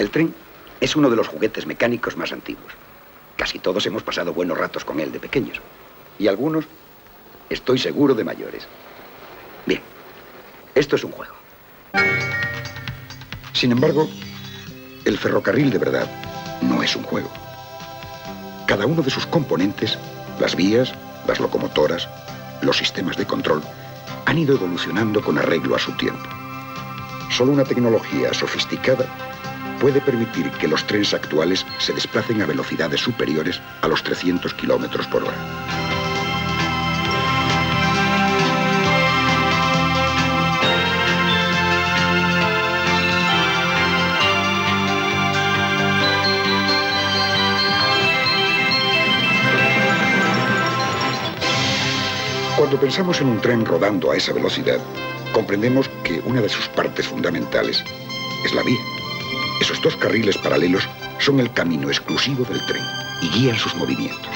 El tren es uno de los juguetes mecánicos más antiguos. Casi todos hemos pasado buenos ratos con él de pequeños. Y algunos, estoy seguro, de mayores. Bien, esto es un juego. Sin embargo, el ferrocarril de verdad no es un juego. Cada uno de sus componentes, las vías, las locomotoras, los sistemas de control, han ido evolucionando con arreglo a su tiempo. Solo una tecnología sofisticada puede permitir que los trenes actuales se desplacen a velocidades superiores a los 300 kilómetros por hora. Cuando pensamos en un tren rodando a esa velocidad, comprendemos que una de sus partes fundamentales es la vía. Esos dos carriles paralelos son el camino exclusivo del tren y guían sus movimientos.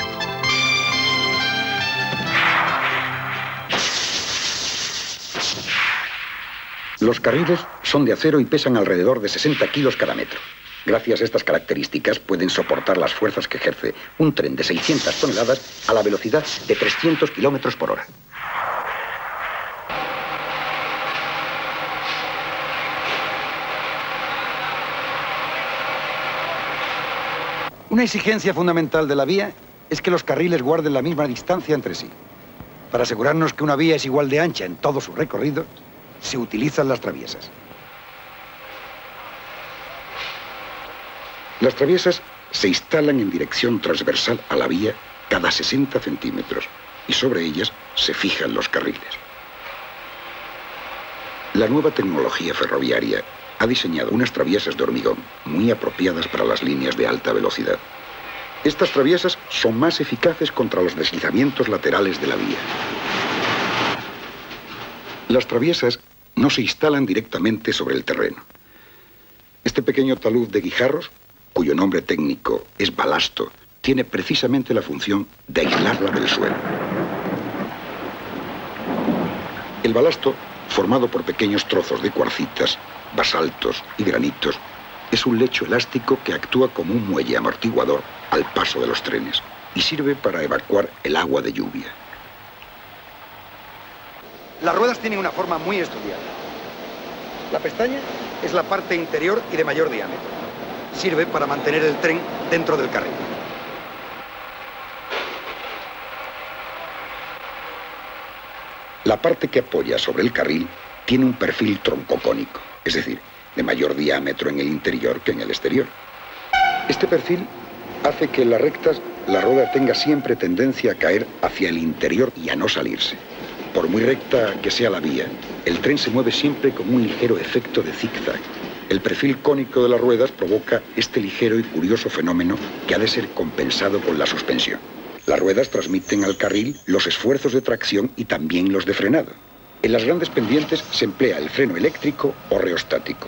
Los carriles son de acero y pesan alrededor de 60 kilos cada metro. Gracias a estas características pueden soportar las fuerzas que ejerce un tren de 600 toneladas a la velocidad de 300 kilómetros por hora. Una exigencia fundamental de la vía es que los carriles guarden la misma distancia entre sí. Para asegurarnos que una vía es igual de ancha en todo su recorrido, se utilizan las traviesas. Las traviesas se instalan en dirección transversal a la vía cada 60 centímetros y sobre ellas se fijan los carriles. La nueva tecnología ferroviaria ha diseñado unas traviesas de hormigón muy apropiadas para las líneas de alta velocidad. Estas traviesas son más eficaces contra los deslizamientos laterales de la vía. Las traviesas no se instalan directamente sobre el terreno. Este pequeño talud de guijarros, cuyo nombre técnico es balasto, tiene precisamente la función de aislarla del suelo. El balasto, formado por pequeños trozos de cuarcitas, basaltos y granitos, es un lecho elástico que actúa como un muelle amortiguador al paso de los trenes y sirve para evacuar el agua de lluvia. Las ruedas tienen una forma muy estudiada. La pestaña es la parte interior y de mayor diámetro. Sirve para mantener el tren dentro del carril. La parte que apoya sobre el carril tiene un perfil troncocónico, es decir, de mayor diámetro en el interior que en el exterior. Este perfil hace que en las rectas la rueda tenga siempre tendencia a caer hacia el interior y a no salirse. Por muy recta que sea la vía, el tren se mueve siempre con un ligero efecto de zigzag. El perfil cónico de las ruedas provoca este ligero y curioso fenómeno que ha de ser compensado con la suspensión. Las ruedas transmiten al carril los esfuerzos de tracción y también los de frenado. En las grandes pendientes se emplea el freno eléctrico o reostático.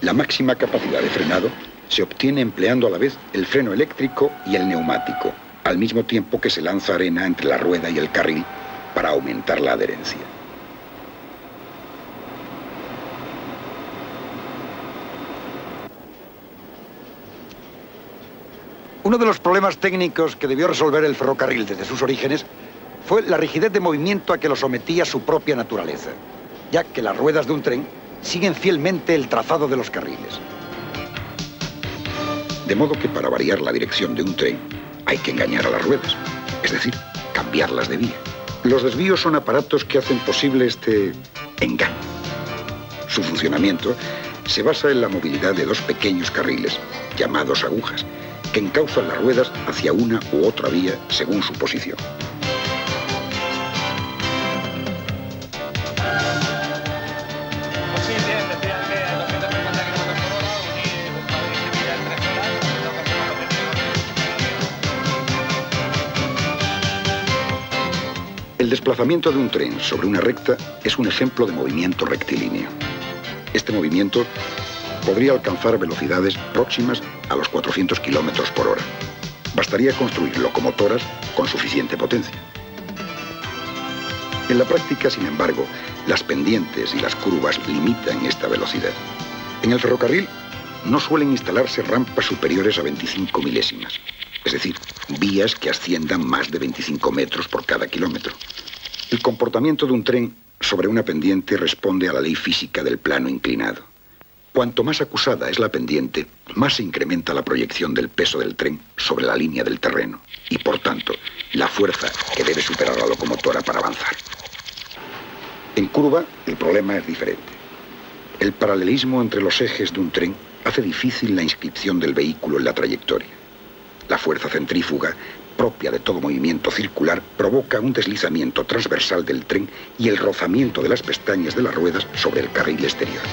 La máxima capacidad de frenado se obtiene empleando a la vez el freno eléctrico y el neumático, al mismo tiempo que se lanza arena entre la rueda y el carril para aumentar la adherencia. Uno de los problemas técnicos que debió resolver el ferrocarril desde sus orígenes fue la rigidez de movimiento a que lo sometía su propia naturaleza, ya que las ruedas de un tren siguen fielmente el trazado de los carriles. De modo que para variar la dirección de un tren hay que engañar a las ruedas, es decir, cambiarlas de vía. Los desvíos son aparatos que hacen posible este engaño. Su funcionamiento se basa en la movilidad de dos pequeños carriles, llamados agujas, que encauzan las ruedas hacia una u otra vía según su posición. El desplazamiento de un tren sobre una recta es un ejemplo de movimiento rectilíneo. Este movimiento podría alcanzar velocidades próximas a los 400 km por hora. Bastaría construir locomotoras con suficiente potencia. En la práctica, sin embargo, las pendientes y las curvas limitan esta velocidad. En el ferrocarril no suelen instalarse rampas superiores a 25 milésimas, es decir, vías que asciendan más de 25 metros por cada kilómetro. El comportamiento de un tren sobre una pendiente responde a la ley física del plano inclinado. Cuanto más acusada es la pendiente, más se incrementa la proyección del peso del tren sobre la línea del terreno y, por tanto, la fuerza que debe superar la locomotora para avanzar. En curva, el problema es diferente. El paralelismo entre los ejes de un tren hace difícil la inscripción del vehículo en la trayectoria. La fuerza centrífuga, propia de todo movimiento circular, provoca un deslizamiento transversal del tren y el rozamiento de las pestañas de las ruedas sobre el carril exterior.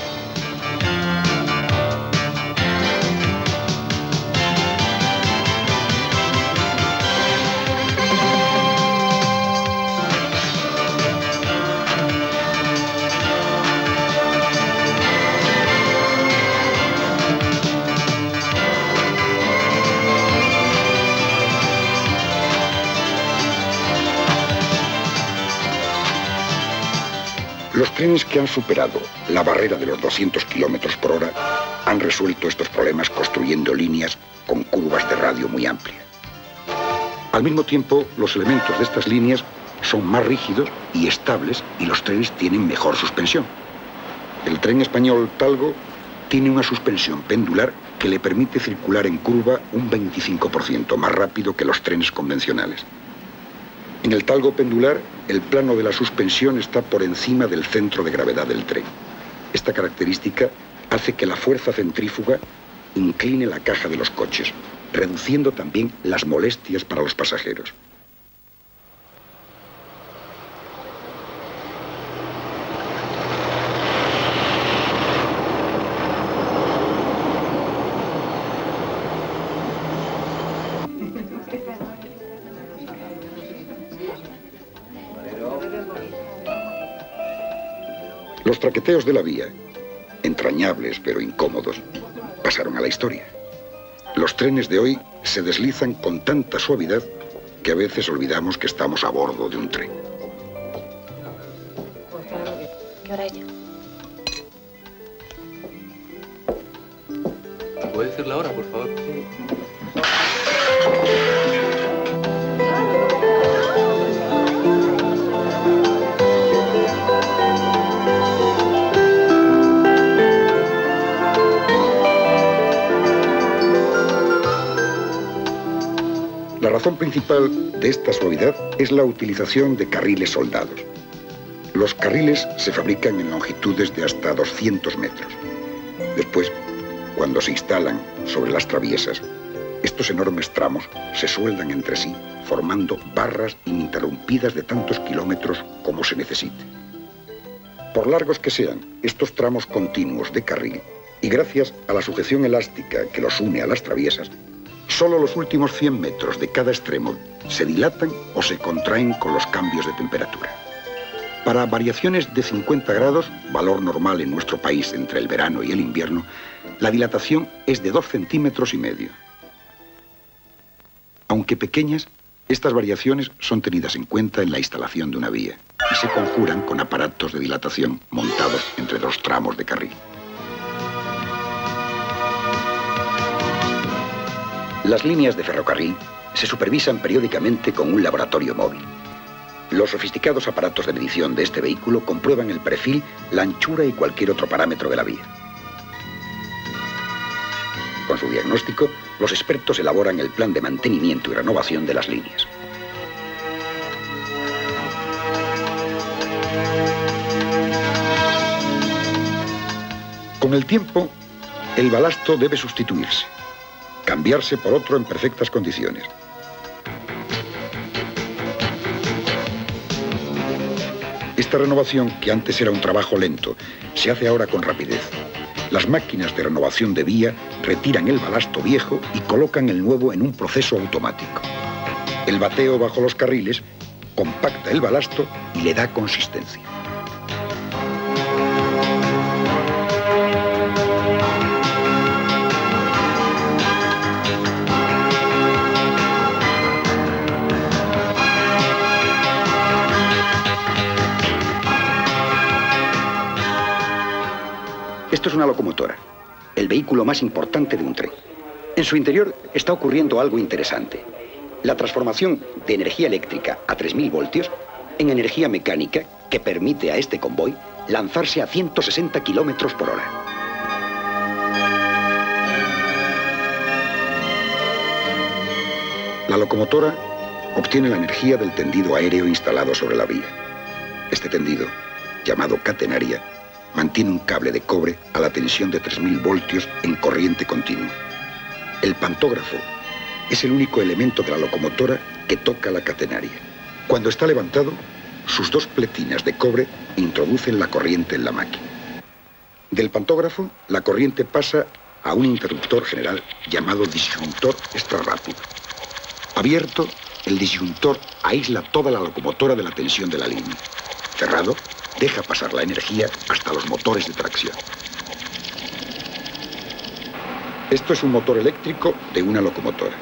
Los trenes que han superado la barrera de los 200 km por hora han resuelto estos problemas construyendo líneas con curvas de radio muy amplia. Al mismo tiempo, los elementos de estas líneas son más rígidos y estables y los trenes tienen mejor suspensión. El tren español Talgo tiene una suspensión pendular que le permite circular en curva un 25% más rápido que los trenes convencionales. En el talgo pendular, el plano de la suspensión está por encima del centro de gravedad del tren. Esta característica hace que la fuerza centrífuga incline la caja de los coches, reduciendo también las molestias para los pasajeros. Los traqueteos de la vía, entrañables pero incómodos, pasaron a la historia. Los trenes de hoy se deslizan con tanta suavidad que a veces olvidamos que estamos a bordo de un tren. ¿Qué hora es ya? ¿Me puede decir la hora, por favor? La razón principal de esta suavidad es la utilización de carriles soldados. Los carriles se fabrican en longitudes de hasta 200 metros. Después, cuando se instalan sobre las traviesas, estos enormes tramos se sueldan entre sí, formando barras ininterrumpidas de tantos kilómetros como se necesite. Por largos que sean estos tramos continuos de carril, y gracias a la sujeción elástica que los une a las traviesas, solo los últimos 100 metros de cada extremo se dilatan o se contraen con los cambios de temperatura. Para variaciones de 50 grados, valor normal en nuestro país entre el verano y el invierno, la dilatación es de 2,5 centímetros. Aunque pequeñas, estas variaciones son tenidas en cuenta en la instalación de una vía y se conjuran con aparatos de dilatación montados entre dos tramos de carril. Las líneas de ferrocarril se supervisan periódicamente con un laboratorio móvil. Los sofisticados aparatos de medición de este vehículo comprueban el perfil, la anchura y cualquier otro parámetro de la vía. Con su diagnóstico, los expertos elaboran el plan de mantenimiento y renovación de las líneas. Con el tiempo, el balasto debe sustituirse, cambiarse por otro en perfectas condiciones. Esta renovación, que antes era un trabajo lento, se hace ahora con rapidez. Las máquinas de renovación de vía retiran el balasto viejo y colocan el nuevo en un proceso automático. El bateo bajo los carriles compacta el balasto y le da consistencia. Esto es una locomotora, el vehículo más importante de un tren. En su interior está ocurriendo algo interesante. La transformación de energía eléctrica a 3000 voltios en energía mecánica que permite a este convoy lanzarse a 160 kilómetros por hora. La locomotora obtiene la energía del tendido aéreo instalado sobre la vía. Este tendido, llamado catenaria, mantiene un cable de cobre a la tensión de 3000 voltios en corriente continua. El pantógrafo es el único elemento de la locomotora que toca la catenaria. Cuando está levantado, sus dos pletinas de cobre introducen la corriente en la máquina. Del pantógrafo, la corriente pasa a un interruptor general llamado disyuntor extrarrápido. Abierto, el disyuntor aísla toda la locomotora de la tensión de la línea. Cerrado, deja pasar la energía hasta los motores de tracción. Esto es un motor eléctrico de una locomotora.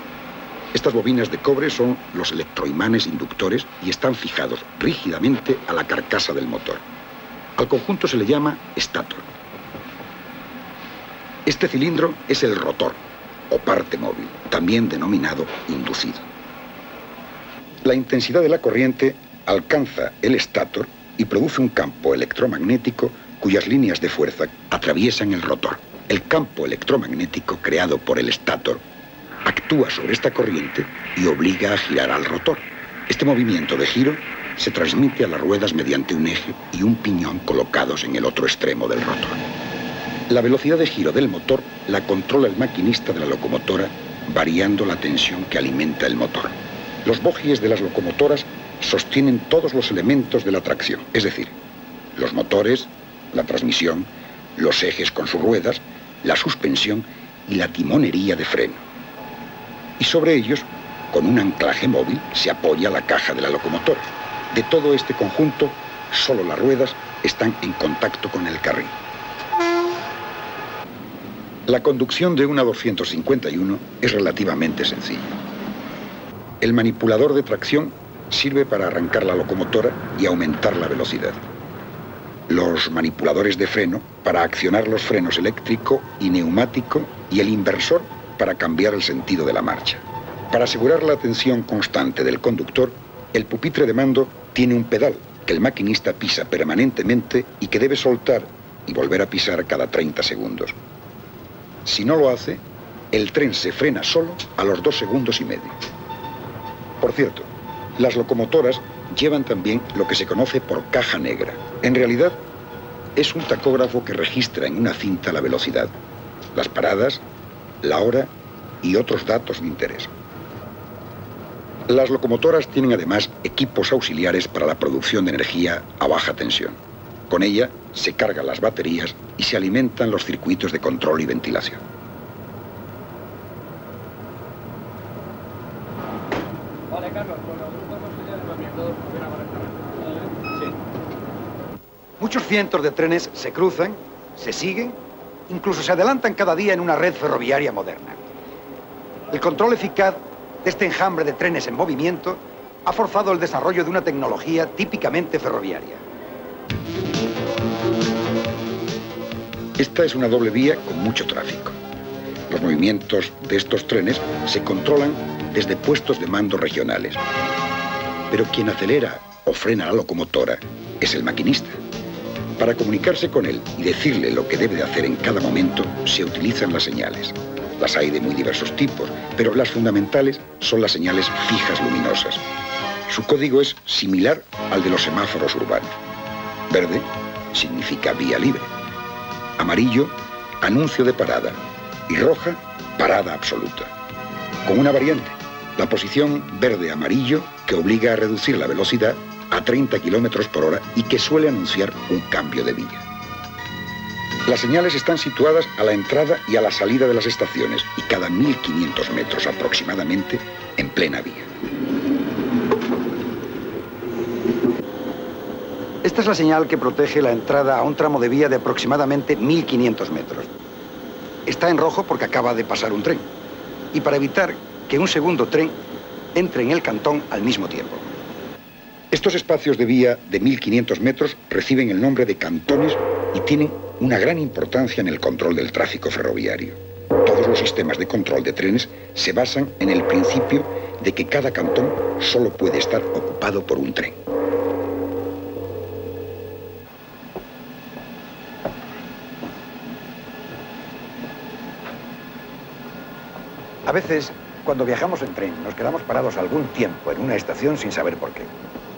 Estas bobinas de cobre son los electroimanes inductores y están fijados rígidamente a la carcasa del motor. Al conjunto se le llama estator. Este cilindro es el rotor, o parte móvil, también denominado inducido. La intensidad de la corriente alcanza el estator y produce un campo electromagnético cuyas líneas de fuerza atraviesan el rotor. El campo electromagnético creado por el estator actúa sobre esta corriente y obliga a girar al rotor. Este movimiento de giro se transmite a las ruedas mediante un eje y un piñón colocados en el otro extremo del rotor. La velocidad de giro del motor la controla el maquinista de la locomotora, variando la tensión que alimenta el motor. Los bogies de las locomotoras sostienen todos los elementos de la tracción, es decir, los motores, la transmisión, los ejes con sus ruedas, la suspensión y la timonería de freno. Y sobre ellos, con un anclaje móvil, se apoya la caja de la locomotora. De todo este conjunto, solo las ruedas están en contacto con el carril. La conducción de una 251 es relativamente sencilla. El manipulador de tracción sirve para arrancar la locomotora y aumentar la velocidad. Los manipuladores de freno para accionar los frenos eléctrico y neumático y el inversor para cambiar el sentido de la marcha. Para asegurar la tensión constante del conductor, el pupitre de mando tiene un pedal que el maquinista pisa permanentemente y que debe soltar y volver a pisar cada 30 segundos. Si no lo hace, el tren se frena solo a los 2 segundos y medio. Por cierto, las locomotoras llevan también lo que se conoce por caja negra. En realidad, es un tacógrafo que registra en una cinta la velocidad, las paradas, la hora y otros datos de interés. Las locomotoras tienen además equipos auxiliares para la producción de energía a baja tensión. Con ella se cargan las baterías y se alimentan los circuitos de control y ventilación. Vale, Carlos, con los grupos auxiliares también, todos funcionan correctamente. Sí. Muchos cientos de trenes se cruzan, se siguen, incluso se adelantan cada día en una red ferroviaria moderna. El control eficaz de este enjambre de trenes en movimiento ha forzado el desarrollo de una tecnología típicamente ferroviaria. Esta es una doble vía con mucho tráfico. Los movimientos de estos trenes se controlan desde puestos de mando regionales. Pero quien acelera o frena la locomotora es el maquinista. Para comunicarse con él y decirle lo que debe de hacer en cada momento, se utilizan las señales. Las hay de muy diversos tipos, pero las fundamentales son las señales fijas luminosas. Su código es similar al de los semáforos urbanos. Verde significa vía libre. Amarillo, anuncio de parada. Y roja, parada absoluta. Con una variante, la posición verde-amarillo que obliga a reducir la velocidad a 30 kilómetros por hora y que suele anunciar un cambio de vía. Las señales están situadas a la entrada y a la salida de las estaciones y cada 1500 metros aproximadamente en plena vía. Esta es la señal que protege la entrada a un tramo de vía de aproximadamente 1.500 metros. Está en rojo porque acaba de pasar un tren. Y para evitar que un segundo tren entre en el cantón al mismo tiempo. Estos espacios de vía de 1.500 metros reciben el nombre de cantones y tienen una gran importancia en el control del tráfico ferroviario. Todos los sistemas de control de trenes se basan en el principio de que cada cantón solo puede estar ocupado por un tren. A veces, cuando viajamos en tren, nos quedamos parados algún tiempo en una estación sin saber por qué.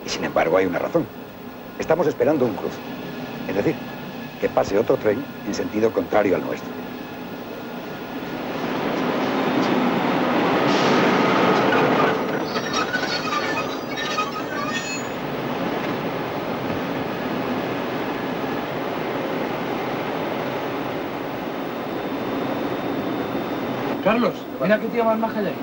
Y sin embargo hay una razón. Estamos esperando un cruce. Es decir, que pase otro tren en sentido contrario al nuestro. Carlos, mira qué tío más maja hay ahí.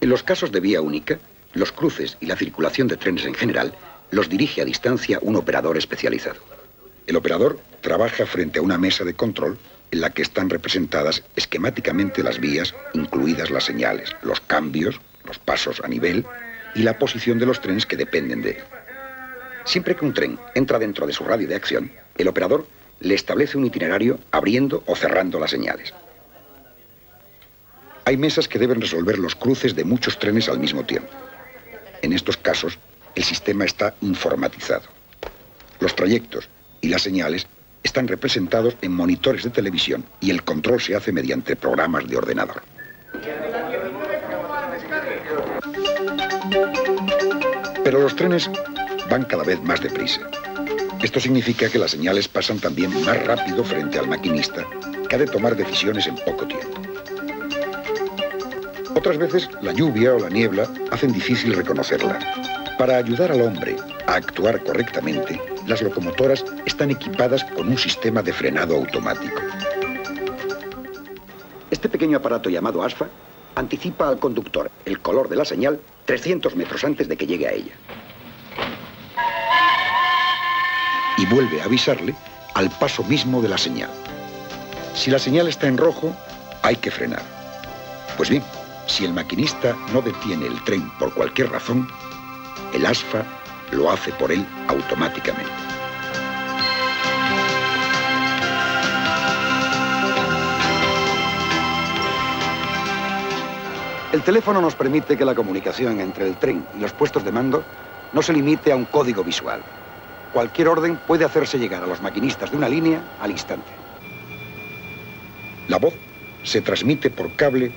En los casos de vía única, los cruces y la circulación de trenes en general los dirige a distancia un operador especializado. El operador trabaja frente a una mesa de control en la que están representadas esquemáticamente las vías, incluidas las señales, los cambios, los pasos a nivel y la posición de los trenes que dependen de él. Siempre que un tren entra dentro de su radio de acción, el operador le establece un itinerario abriendo o cerrando las señales. Hay mesas que deben resolver los cruces de muchos trenes al mismo tiempo. En estos casos, el sistema está informatizado. Los trayectos y las señales están representados en monitores de televisión y el control se hace mediante programas de ordenador. Pero los trenes van cada vez más deprisa. Esto significa que las señales pasan también más rápido frente al maquinista, que ha de tomar decisiones en poco tiempo. Otras veces, la lluvia o la niebla hacen difícil reconocerlas. Para ayudar al hombre a actuar correctamente, las locomotoras están equipadas con un sistema de frenado automático. Este pequeño aparato llamado ASFA anticipa al conductor el color de la señal 300 metros antes de que llegue a ella. Y vuelve a avisarle al paso mismo de la señal. Si la señal está en rojo, hay que frenar. Pues bien, si el maquinista no detiene el tren por cualquier razón, el ASFA lo hace por él automáticamente. El teléfono nos permite que la comunicación entre el tren y los puestos de mando no se limite a un código visual. Cualquier orden puede hacerse llegar a los maquinistas de una línea al instante. La voz se transmite por cable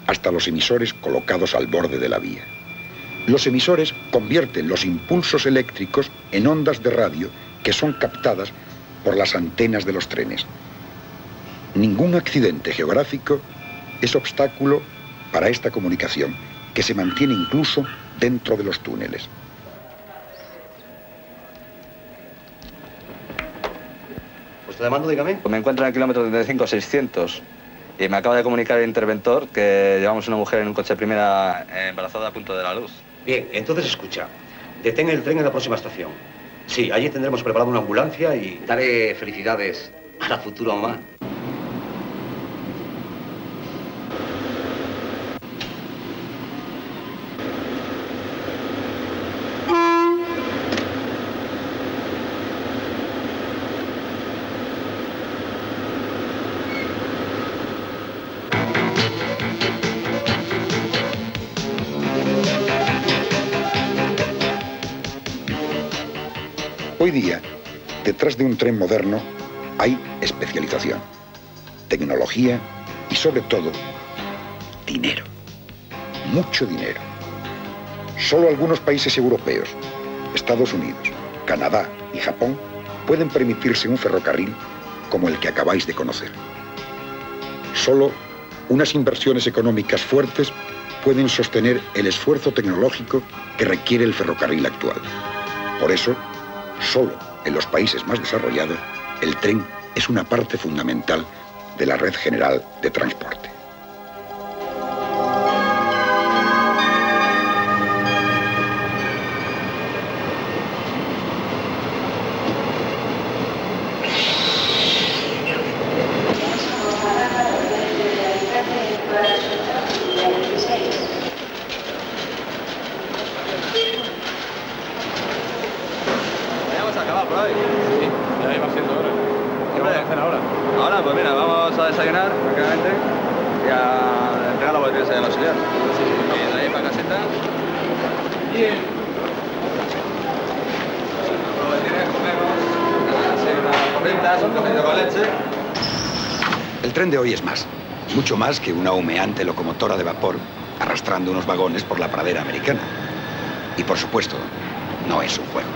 hasta los emisores colocados al borde de la vía. Los emisores convierten los impulsos eléctricos en ondas de radio que son captadas por las antenas de los trenes. Ningún accidente geográfico es obstáculo para esta comunicación, que se mantiene incluso dentro de los túneles. ¿Vuestro demando, dígame? Me encuentro en el kilómetro 35-600 y me acaba de comunicar el interventor que llevamos una mujer en un coche de primera embarazada a punto de la luz. Bien, entonces escucha. Detén el tren en la próxima estación. Sí, allí tendremos preparada una ambulancia y... Daré felicidades a la futura mamá. Hoy día, detrás de un tren moderno, hay especialización, tecnología y, sobre todo, dinero. Mucho dinero. Solo algunos países europeos, Estados Unidos, Canadá y Japón, pueden permitirse un ferrocarril como el que acabáis de conocer. Solo unas inversiones económicas fuertes pueden sostener el esfuerzo tecnológico que requiere el ferrocarril actual. Por eso, solo en los países más desarrollados, el tren es una parte fundamental de la red general de transporte. Ahora, pues mira, vamos a desayunar, tranquilamente, y a entregar los boletines al auxiliar. Y de ahí para caseta. Bien. Los boletines comemos, así unas porritas, un cafecito con leche. El tren de hoy es más, mucho más que una humeante locomotora de vapor arrastrando unos vagones por la pradera americana. Y por supuesto, no es un juego.